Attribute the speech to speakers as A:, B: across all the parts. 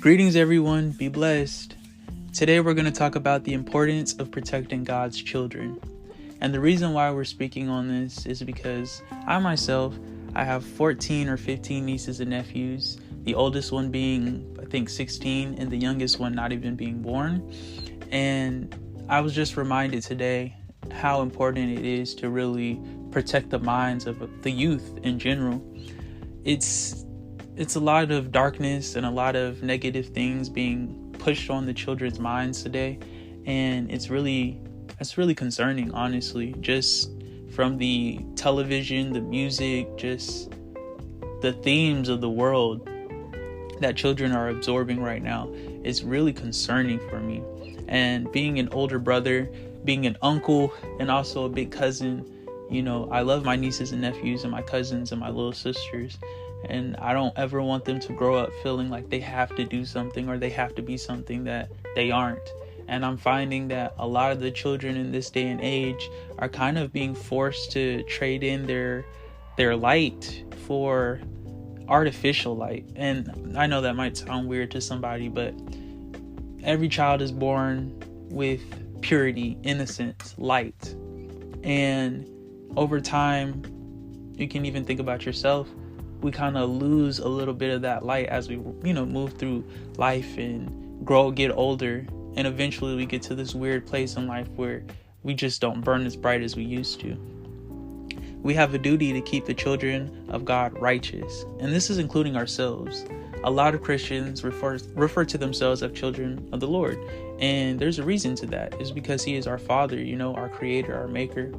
A: Greetings, everyone. Be blessed. Today, we're going to talk about the importance of protecting God's children. And the reason why we're speaking on this is because I have 14 or 15 nieces and nephews, the oldest one being, I think, 16, and the youngest one not even being born. And I was just reminded today how important it is to really protect the minds of the youth in general. It's a lot of darkness and a lot of negative things being pushed on the children's minds today, and it's really concerning, honestly. Just from the television, the music, just the themes of the world that children are absorbing right now is really concerning for me. And being an older brother, being an uncle, and also a big cousin, I love my nieces and nephews and my cousins and my little sisters. And I don't ever want them to grow up feeling like they have to do something or they have to be something that they aren't. And I'm finding that a lot of the children in this day and age are kind of being forced to trade in their light for artificial light. And I know that might sound weird to somebody, but every child is born with purity, innocence, light. And over time, you can even think about yourself. We kind of lose a little bit of that light as we, move through life and get older. And eventually we get to this weird place in life where we just don't burn as bright as we used to. We have a duty to keep the children of God righteous. And this is including ourselves. A lot of Christians refer to themselves as children of the Lord. And there's a reason to that. It's because He is our Father, our Creator, our Maker.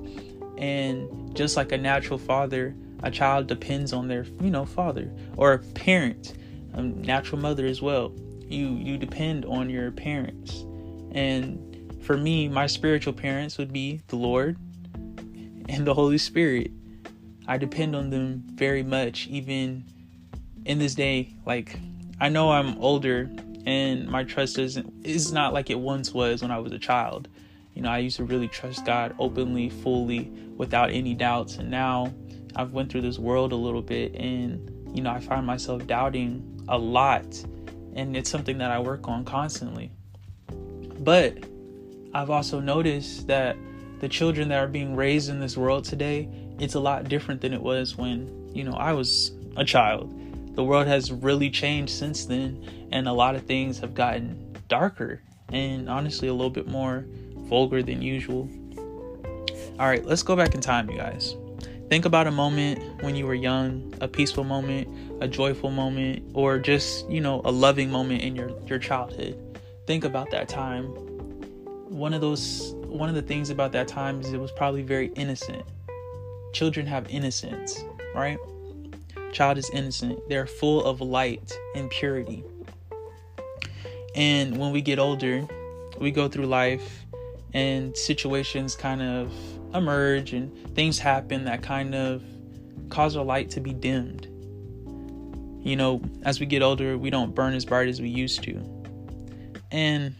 A: And just like a natural father, a child depends on their, father, or a parent, a natural mother as well. You depend on your parents. And for me, my spiritual parents would be the Lord and the Holy Spirit. I depend on them very much, even in this day. Like, I know I'm older and my trust is not like it once was when I was a child. I used to really trust God openly, fully, without any doubts. And now I've went through this world a little bit and, I find myself doubting a lot. And it's something that I work on constantly. But I've also noticed that the children that are being raised in this world today, it's a lot different than it was when, I was a child. The world has really changed since then. And a lot of things have gotten darker and honestly a little bit more vulgar than usual. All right, let's go back in time, you guys. Think about a moment when you were young, a peaceful moment, a joyful moment, or just, a loving moment in your childhood. Think about that time. One of the things about that time is it was probably very innocent. Children have innocence, right? Child is innocent. They're full of light and purity. And when we get older, we go through life and situations kind of emerge and things happen that kind of cause our light to be dimmed. As we get older, we don't burn as bright as we used to. And,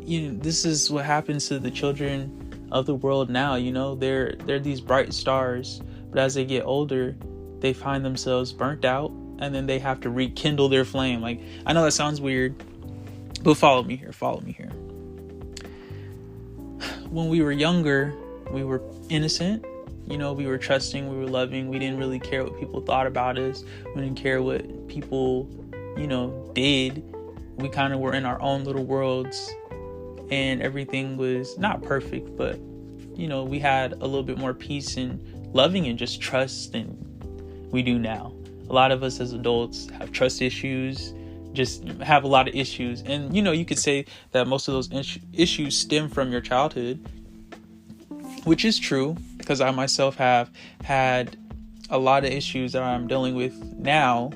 A: this is what happens to the children of the world now. They're these bright stars, but as they get older, they find themselves burnt out and then they have to rekindle their flame. Like, I know that sounds weird, but follow me here. When we were younger, we were innocent, we were trusting, we were loving. We didn't really care what people thought about us. We didn't care what people, did. We kind of were in our own little worlds and everything was not perfect, but, we had a little bit more peace and loving and just trust than we do now. A lot of us as adults have trust issues, just have a lot of issues. And, you could say that most of those issues stem from your childhood, which is true, because I myself have had a lot of issues that I'm dealing with now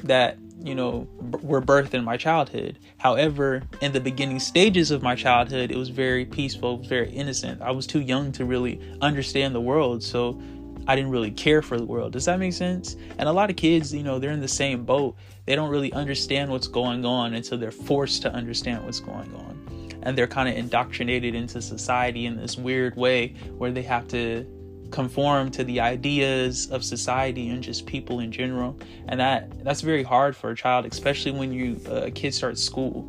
A: that, were birthed in my childhood. However, in the beginning stages of my childhood, it was very peaceful, it was very innocent. I was too young to really understand the world, so I didn't really care for the world. Does that make sense? And a lot of kids, they're in the same boat. They don't really understand what's going on until they're forced to understand what's going on. And they're kind of indoctrinated into society in this weird way where they have to conform to the ideas of society and just people in general. And that's very hard for a child, especially when a kid starts school.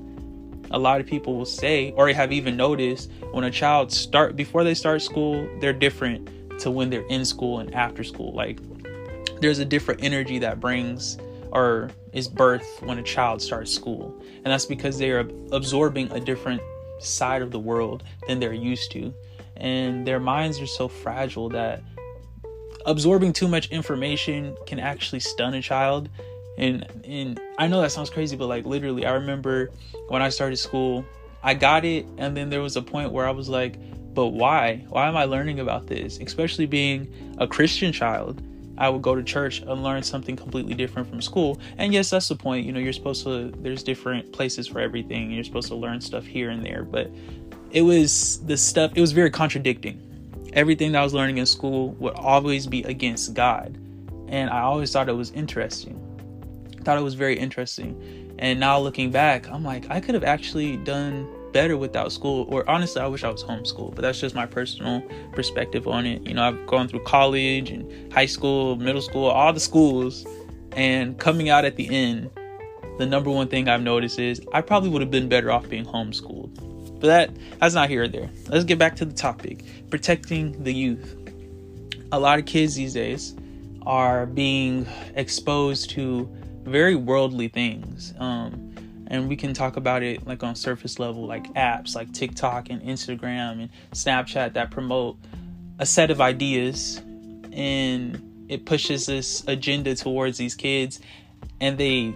A: A lot of people will say, or have even noticed, when a child before they start school, they're different to when they're in school and after school. Like, there's a different energy that brings or is birthed when a child starts school. And that's because they are absorbing a different side of the world than they're used to. And their minds are so fragile that absorbing too much information can actually stun a child. And I know that sounds crazy, but like literally, I remember when I started school, I got it. And then there was a point where I was like, but why? Why am I learning about this? Especially being a Christian child. I would go to church and learn something completely different from school. And yes, that's the point. You're supposed to, there's different places for everything. You're supposed to learn stuff here and there. But it was very contradicting. Everything that I was learning in school would always be against God. And I always thought it was interesting. Thought it was very interesting. And now looking back, I'm like, I could have actually done better without school. Or honestly, I wish I was homeschooled, but that's just my personal perspective on it. I've gone through college and high school, middle school, all the schools, and coming out at the end, the number one thing I've noticed is I probably would have been better off being homeschooled. But that's not here or there. Let's get back to the topic: protecting the youth. A lot of kids these days are being exposed to very worldly things. And we can talk about it like on surface level, like apps like TikTok and Instagram and Snapchat that promote a set of ideas, and it pushes this agenda towards these kids, and they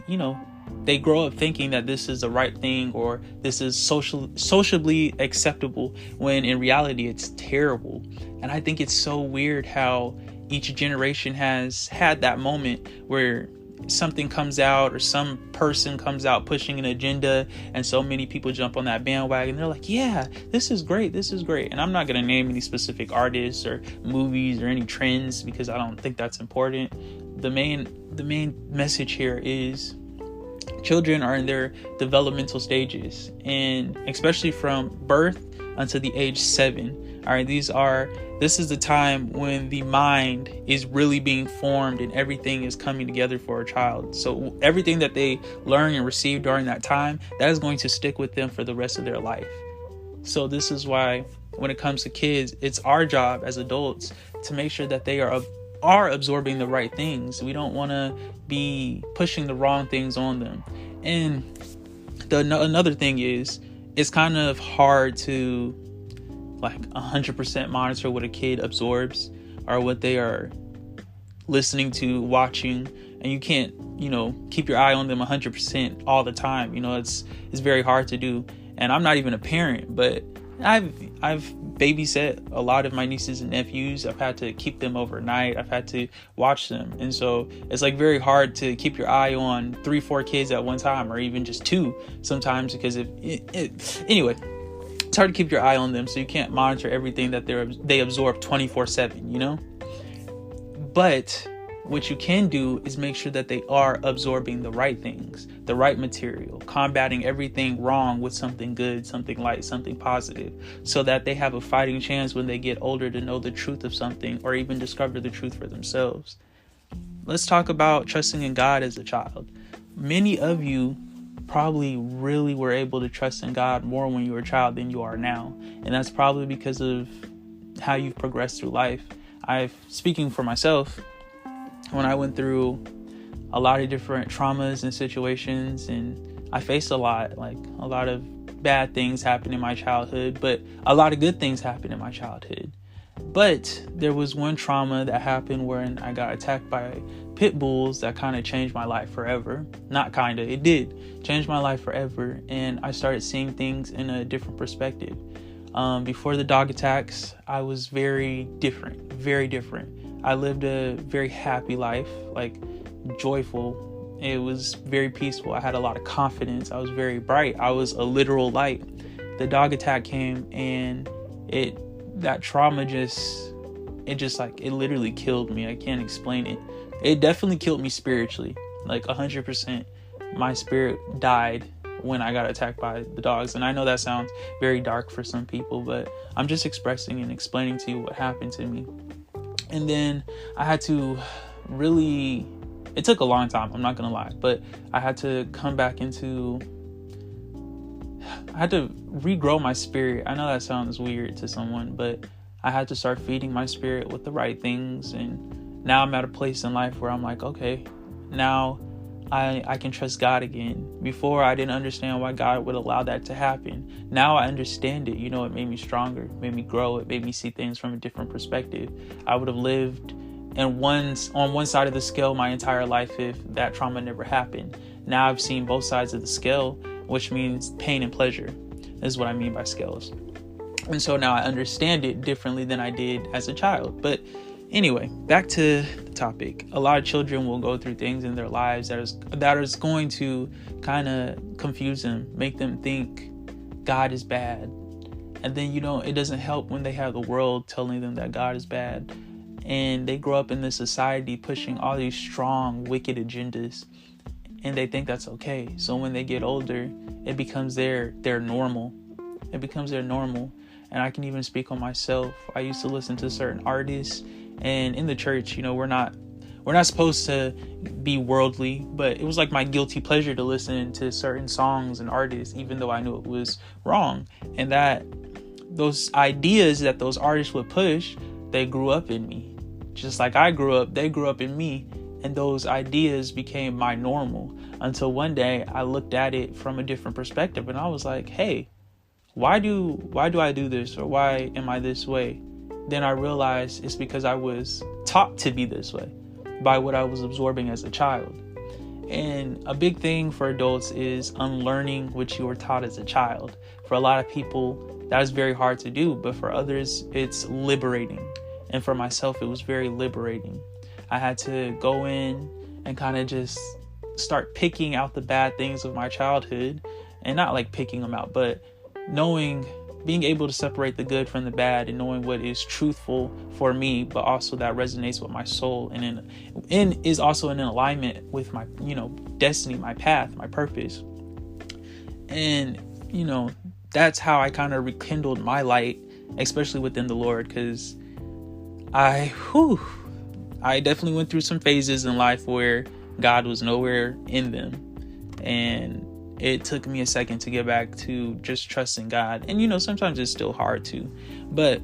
A: grow up thinking that this is the right thing or this is sociably acceptable, when in reality it's terrible. And I think it's so weird how each generation has had that moment where something comes out or some person comes out pushing an agenda, and so many people jump on that bandwagon. They're like, yeah, this is great. And I'm not going to name any specific artists or movies or any trends because I don't think that's important. The main message here is children are in their developmental stages, and especially from birth until the age 7. All right, this is the time when the mind is really being formed and everything is coming together for a child. So everything that they learn and receive during that time, that is going to stick with them for the rest of their life. So this is why when it comes to kids, it's our job as adults to make sure that they are absorbing the right things. We don't want to be pushing the wrong things on them. And another thing is, it's kind of hard to 100% monitor what a kid absorbs or what they are listening to, watching, and you can't, keep your eye on them 100% all the time. It's very hard to do. And I'm not even a parent, but I've babysat a lot of my nieces and nephews. I've had to keep them overnight. I've had to watch them. And so it's very hard to keep your eye on 3-4 kids at one time, or even just 2 sometimes, because anyway, it's hard to keep your eye on them. So you can't monitor everything that they absorb 24/7, But what you can do is make sure that they are absorbing the right things, the right material, combating everything wrong with something good, something light, something positive, so that they have a fighting chance when they get older to know the truth of something or even discover the truth for themselves. Let's talk about trusting in God as a child. Many of you probably really were able to trust in God more when you were a child than you are now. And that's probably because of how you've progressed through life. Speaking for myself, when I went through a lot of different traumas and situations, and I faced a lot of bad things happened in my childhood, but a lot of good things happened in my childhood. But there was one trauma that happened when I got attacked by pit bulls that kind of changed my life forever. It did change my life forever. And I started seeing things in a different perspective. Before the dog attacks, I was very different. I lived a very happy life, joyful. It was very peaceful. I had a lot of confidence. I was very bright. I was a literal light. The dog attack came, and that trauma it literally killed me. I can't explain it. It definitely killed me spiritually, 100%. My spirit died when I got attacked by the dogs. And I know that sounds very dark for some people, but I'm just expressing and explaining to you what happened to me. And then I had to really, it took a long time, I'm not gonna lie, but I had to come back into, I had to regrow my spirit. I know that sounds weird to someone, but I had to start feeding my spirit with the right things. And now I'm at a place in life where I'm like, okay, now I can trust God again. Before, I didn't understand why God would allow that to happen. Now I understand it. It made me stronger, made me grow. It made me see things from a different perspective. I would have lived on one side of the scale my entire life if that trauma never happened. Now I've seen both sides of the scale, which means pain and pleasure. This is what I mean by scales. And so now I understand it differently than I did as a child. But anyway, back to the topic. A lot of children will go through things in their lives that is going to kind of confuse them, make them think God is bad. And then, it doesn't help when they have the world telling them that God is bad. And they grow up in this society pushing all these strong, wicked agendas. And they think that's okay. So when they get older, it becomes their normal. It becomes their normal. And I can even speak on myself. I used to listen to certain artists. And in the church, we're not supposed to be worldly, but it was like my guilty pleasure to listen to certain songs and artists, even though I knew it was wrong. And that those ideas that those artists would push, they grew up in me. Just like I grew up, they grew up in me. And those ideas became my normal until one day I looked at it from a different perspective. And I was like, hey, why do I do this? Or why am I this way? Then I realized it's because I was taught to be this way by what I was absorbing as a child. And a big thing for adults is unlearning what you were taught as a child. For a lot of people, that is very hard to do, but for others, it's liberating. And for myself, it was very liberating. I had to go in and kind of just start picking out the bad things of my childhood, and not like picking them out, but being able to separate the good from the bad and knowing what is truthful for me, but also that resonates with my soul and is also in alignment with my, destiny, my path, my purpose. And, that's how I kind of rekindled my light, especially within the Lord, because I definitely went through some phases in life where God was nowhere in them. And it took me a second to get back to just trusting God. And, sometimes it's still hard to. But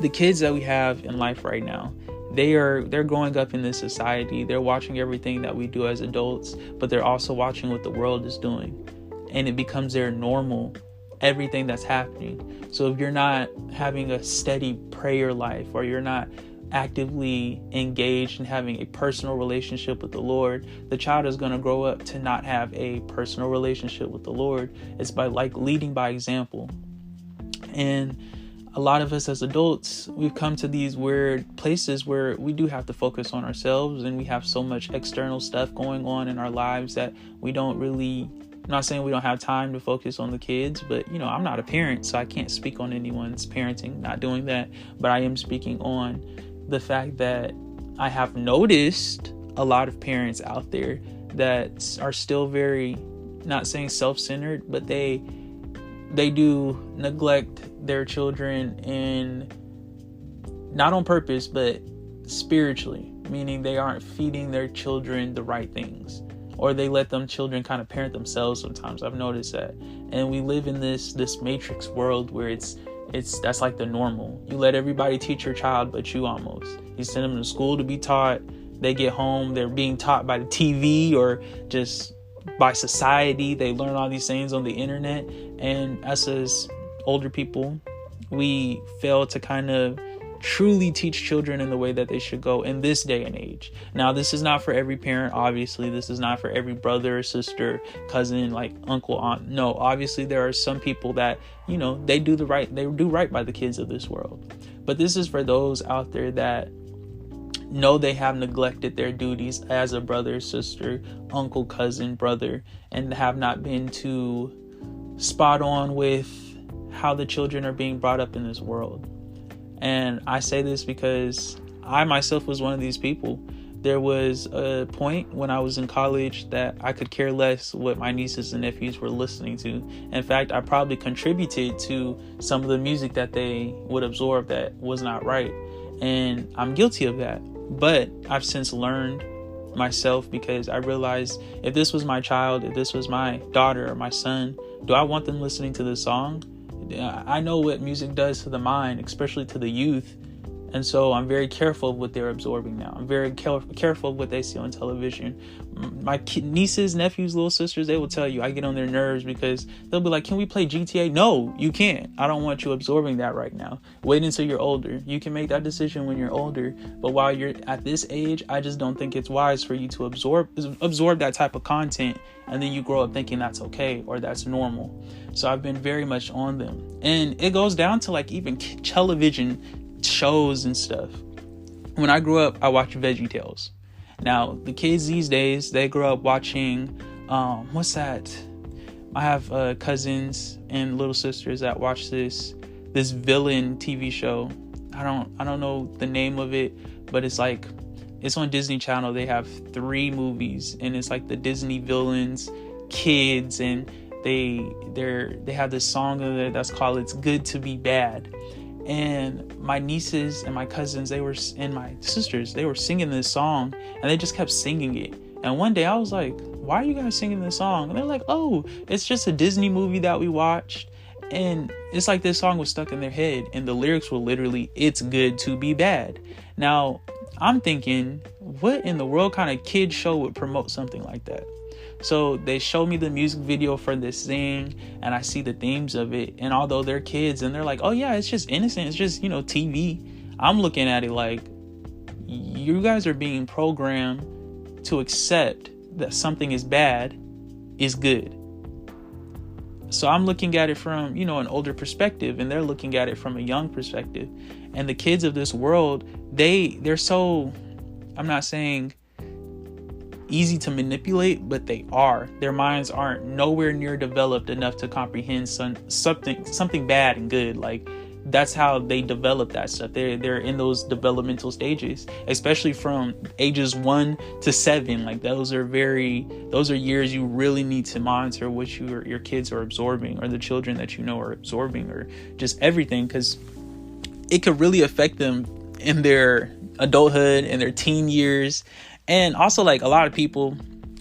A: the kids that we have in life right now, they're growing up in this society. They're watching everything that we do as adults, but they're also watching what the world is doing. And it becomes their normal, everything that's happening. So if you're not having a steady prayer life, or you're not actively engaged in having a personal relationship with the Lord, the child is going to grow up to not have a personal relationship with the Lord. It's by leading by example. And a lot of us as adults, we've come to these weird places where we do have to focus on ourselves, and we have so much external stuff going on in our lives that we don't really, I'm not saying we don't have time to focus on the kids, but I'm not a parent, so I can't speak on anyone's parenting, not doing that. But I am speaking on the fact that I have noticed a lot of parents out there that are still very, not saying self-centered, but they do neglect their children, in not on purpose, but spiritually, meaning they aren't feeding their children the right things, or they let them children kind of parent themselves sometimes. I've noticed that. And we live in this matrix world where that's like the normal. You let everybody teach your child but you almost. You send them to school to be taught. They get home, they're being taught by the TV or just by society. They learn all these things on the internet. And us as older people, we fail to kind of truly teach children in the way that they should go in this day and age. Now, this is not for every parent, obviously. This is not for every brother or sister, cousin, like uncle, aunt. No, obviously there are some people that, they do right by the kids of this world. But this is for those out there that know they have neglected their duties as a brother, sister, uncle, cousin, brother, and have not been too spot on with how the children are being brought up in this world. And I say this because I myself was one of these people. There was a point when I was in college that I could care less what my nieces and nephews were listening to. In fact, I probably contributed to some of the music that they would absorb that was not right. And I'm guilty of that. But I've since learned myself, because I realized if this was my child, if this was my daughter or my son, do I want them listening to this song? I know what music does to the mind, especially to the youth. And so I'm very careful of what they're absorbing now. I'm very careful of what they see on television. My nieces, nephews, little sisters, they will tell you I get on their nerves, because they'll be like, can we play GTA? No, you can't. I don't want you absorbing that right now. Wait until you're older. You can make that decision when you're older. But while you're at this age, I just don't think it's wise for you to absorb that type of content. And then you grow up thinking that's okay or that's normal. So I've been very much on them. And it goes down to like even television shows and stuff. When I grew up, I watched VeggieTales. Now the kids these days, they grow up watching what's that? I have cousins and little sisters that watch this villain TV show. I don't know the name of it, but it's on Disney Channel. They have 3 movies, and it's like the Disney villains, Kidz, and they have this song in there that's called "It's Good to Be Bad." And my nieces and my cousins, and my sisters, they were singing this song, and they just kept singing it. And one day I was like, why are you guys singing this song? And they're like, oh, it's just a Disney movie that we watched. And it's like this song was stuck in their head, and the lyrics were literally, "It's good to be bad." Now I'm thinking, what in the world kind of kid show would promote something like that? So they show me the music video for this thing, and I see the themes of it. And although they're kids and they're like, oh yeah, it's just innocent, it's just, TV. I'm looking at it like, you guys are being programmed to accept that something is bad is good. So I'm looking at it from, an older perspective, and they're looking at it from a young perspective. And the kids of this world, they're so, I'm not saying easy to manipulate, but they are. Their minds aren't nowhere near developed enough to comprehend something bad and good. Like, that's how they develop that stuff. They're in those developmental stages, especially from ages 1 to 7. Like, those are years you really need to monitor what your kids are absorbing, or the children that are absorbing, or just everything, because it could really affect them in their adulthood and their teen years. And also, like, a lot of people,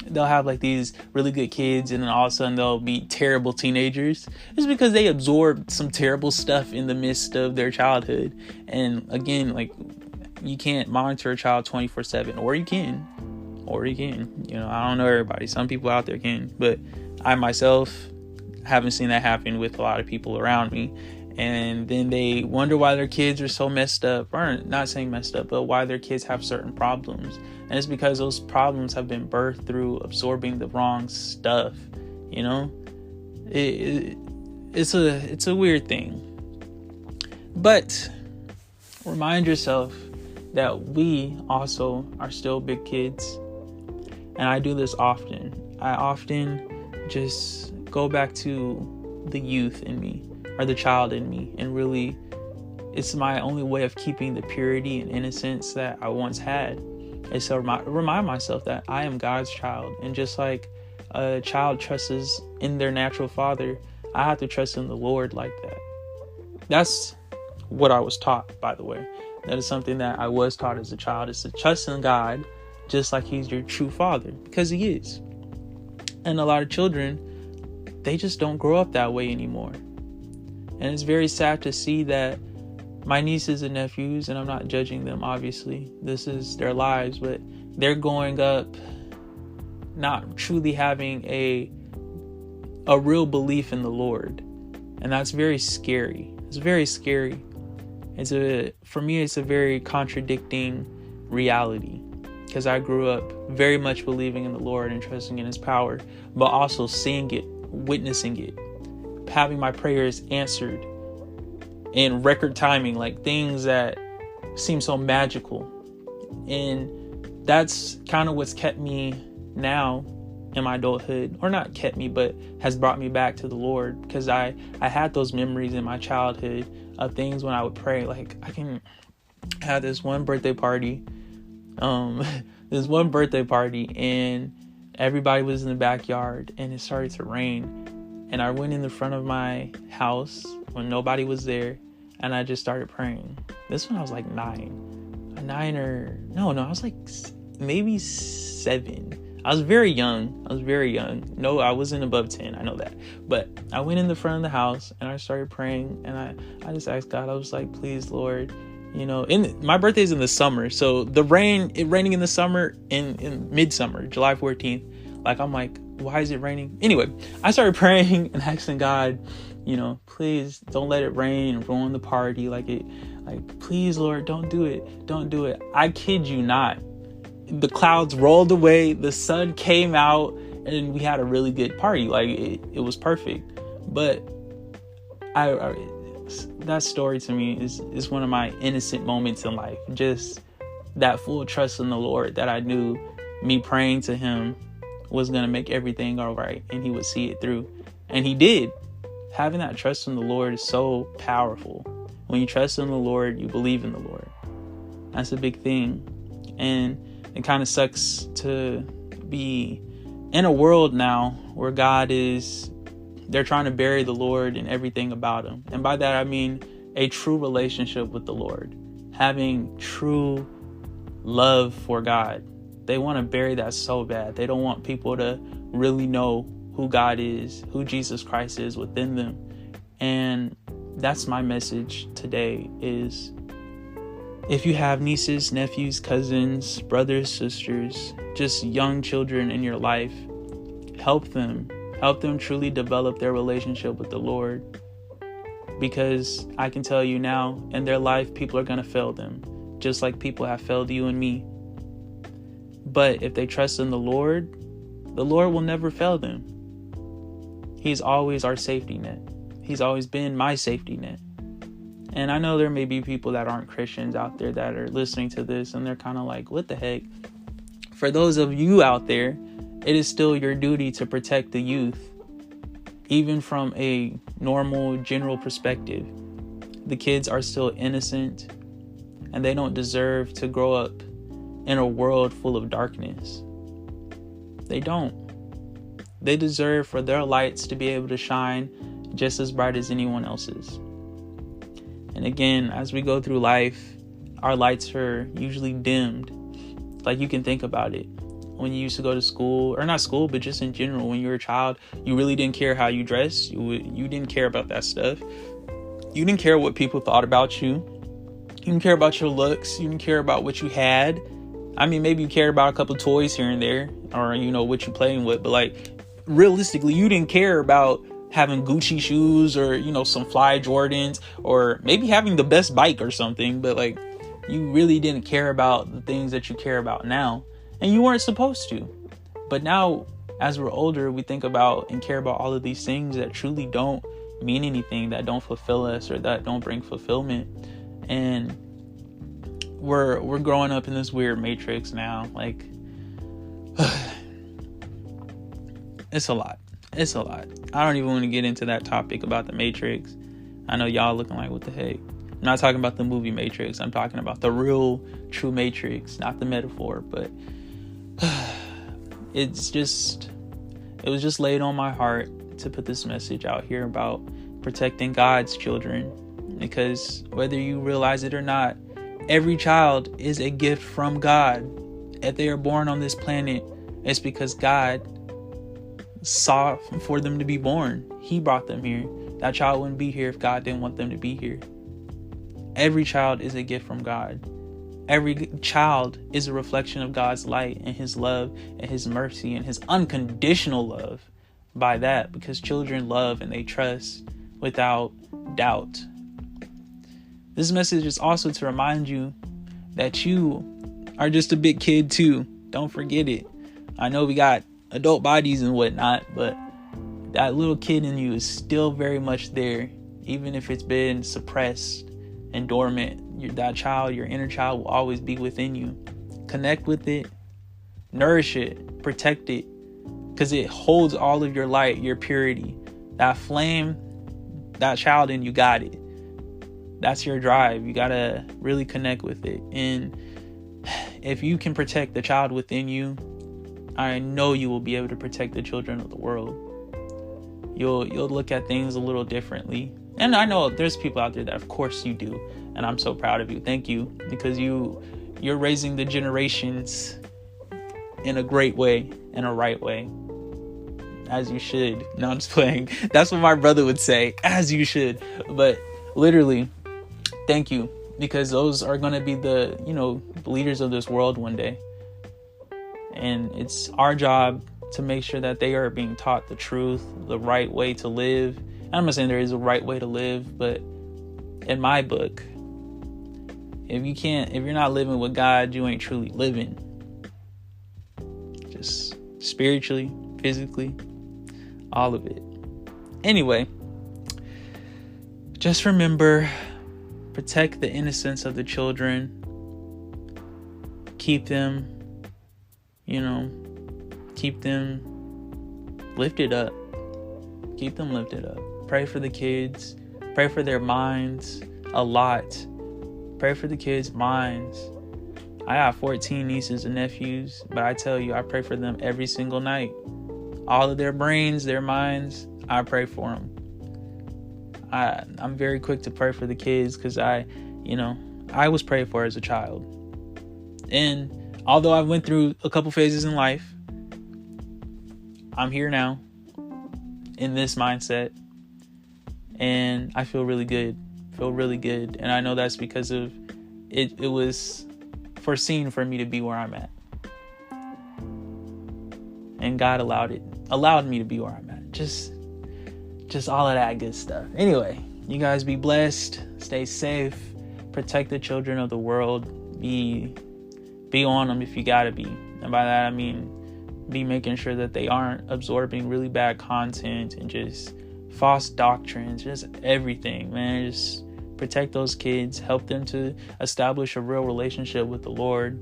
A: they'll have like these really good kids, and then all of a sudden they'll be terrible teenagers. It's because they absorbed some terrible stuff in the midst of their childhood. And again, like, you can't monitor a child 24/7, or you can. I don't know everybody. Some people out there can, but I myself haven't seen that happen with a lot of people around me. And then they wonder why their kids are so messed up, or not saying messed up, but why their kids have certain problems. And it's because those problems have been birthed through absorbing the wrong stuff. It's a weird thing. But remind yourself that we also are still big kids. And I do this often. I often just go back to the youth in me, or the child in me, and really, it's my only way of keeping the purity and innocence that I once had. And so remind myself that I am God's child. And just like a child trusts in their natural father, I have to trust in the Lord like that. That's what I was taught, by the way. That is something that I was taught as a child, is to trust in God just like he's your true father, because he is. And a lot of children, they just don't grow up that way anymore. And it's very sad to see that my nieces and nephews, and I'm not judging them, obviously, this is their lives, but they're growing up not truly having a real belief in the Lord. And that's very scary. It's very scary. For me, it's a very contradicting reality, because I grew up very much believing in the Lord and trusting in his power, but also seeing it, witnessing it, having my prayers answered in record timing, like things that seem so magical. And that's kind of what's kept me now in my adulthood, or not kept me, but has brought me back to the Lord, because I had those memories in my childhood of things when I would pray. Like, I can have this one birthday party, and everybody was in the backyard, and it started to rain. And I went in the front of my house when nobody was there. and I just started praying. This one I was like 9. I was like maybe 7. I was very young. No, I wasn't above 10. I know that. But I went in the front of the house and I started praying, and I just asked God. I was like, please, Lord, my birthday's in the summer. So it raining in the summer, in midsummer, July 14th. Like, I'm like, why is it raining? Anyway, I started praying and asking God, please don't let it rain and ruin the party. Please, Lord, don't do it. I kid you not. The clouds rolled away, the sun came out, and we had a really good party. Like, it was perfect. But that story to me is one of my innocent moments in life. Just that full trust in the Lord, that I knew me praying to him was going to make everything all right, and he would see it through. And he did. Having that trust in the Lord is so powerful. When you trust in the Lord, you believe in the Lord. That's a big thing. And it kind of sucks to be in a world now where they're trying to bury the Lord and everything about him. And by that, I mean a true relationship with the Lord, having true love for God. They want to bury that so bad. They don't want people to really know who God is, who Jesus Christ is within them. And that's my message today is, if you have nieces, nephews, cousins, brothers, sisters, just young children in your life, help them truly develop their relationship with the Lord. Because I can tell you now, in their life, people are going to fail them, just like people have failed you and me. But if they trust in the Lord will never fail them. He's always our safety net. He's always been my safety net. And I know there may be people that aren't Christians out there that are listening to this, and they're kind of like, what the heck? For those of you out there, it is still your duty to protect the youth, even from a normal, general perspective. The kids are still innocent, and they don't deserve to grow up in a world full of darkness. They don't. They deserve for their lights to be able to shine just as bright as anyone else's. And again, as we go through life, our lights are usually dimmed. Like, you can think about it. When you used to go to school, or not school, but just in general, when you were a child, you really didn't care how you dressed. You didn't care about that stuff. You didn't care what people thought about you. You didn't care about your looks. You didn't care about what you had. I mean, maybe you cared about a couple toys here and there, or, what you're playing with. But, like, realistically, you didn't care about having Gucci shoes or, some fly Jordans, or maybe having the best bike or something. But, like, you really didn't care about the things that you care about now. And you weren't supposed to. But now, as we're older, we think about and care about all of these things that truly don't mean anything, that don't fulfill us, or that don't bring fulfillment. And we're growing up in this weird matrix now. Like, it's a lot. I don't even want to get into that topic about the Matrix. I know y'all looking like, what the heck? I'm not talking about the movie Matrix. I'm talking about the real, true Matrix, not the metaphor. But it was just laid on my heart to put this message out here about protecting God's children. Because whether you realize it or not, every child is a gift from God. If they are born on this planet, it's because God saw for them to be born. He brought them here. That child wouldn't be here if God didn't want them to be here. Every child is a gift from God. Every child is a reflection of God's light and his love and his mercy and his unconditional love. By that, because children love and they trust without doubt. This message is also to remind you that you are just a big kid too. Don't forget it. I know we got adult bodies and whatnot, but that little kid in you is still very much there, even if it's been suppressed and dormant. That child, your inner child, will always be within you. Connect with it, nourish it, protect it, because it holds all of your light, your purity. That flame, that child in you got it. That's your drive. You gotta really connect with it. And if you can protect the child within you, I know you will be able to protect the children of the world. You'll look at things a little differently, And I know there's people out there that of course you do, and I'm so proud of you. Thank you, because you're raising the generations in a great way, in a right way, as you should. No, I'm just playing. That's what my brother would say, as you should. But literally, thank you, because those are going to be the leaders of this world one day. And it's our job to make sure that they are being taught the truth, the right way to live. And I'm not saying there is a right way to live, but in my book, if you're not living with God, you ain't truly living. Just spiritually, physically, all of it. Anyway, just remember, protect the innocence of the children. Keep them, keep them lifted up. Keep them lifted up. Pray for the kids. Pray for their minds a lot. Pray for the kids' minds. I have 14 nieces and nephews, but I tell you, I pray for them every single night. All of their brains, their minds, I pray for them. I'm very quick to pray for the kids because I was prayed for as a child. And although I went through a couple phases in life, I'm here now in this mindset, and I feel really good. And I know that's because of it was foreseen for me to be where I'm at. And God allowed me to be where I'm at. Just all of that good stuff. Anyway, you guys be blessed, stay safe, protect the children of the world, be on them if you gotta be. And by that I mean be making sure that they aren't absorbing really bad content and just false doctrines, just everything, man. Just protect those kids, help them to establish a real relationship with the Lord.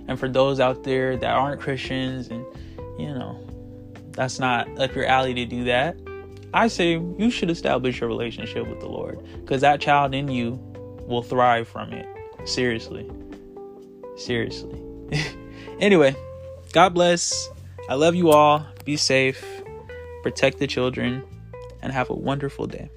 A: And for those out there that aren't Christians and that's not up your alley to do that, I say you should establish a relationship with the Lord, because that child in you will thrive from it. Seriously. Anyway, God bless. I love you all. Be safe. Protect the children. And have a wonderful day.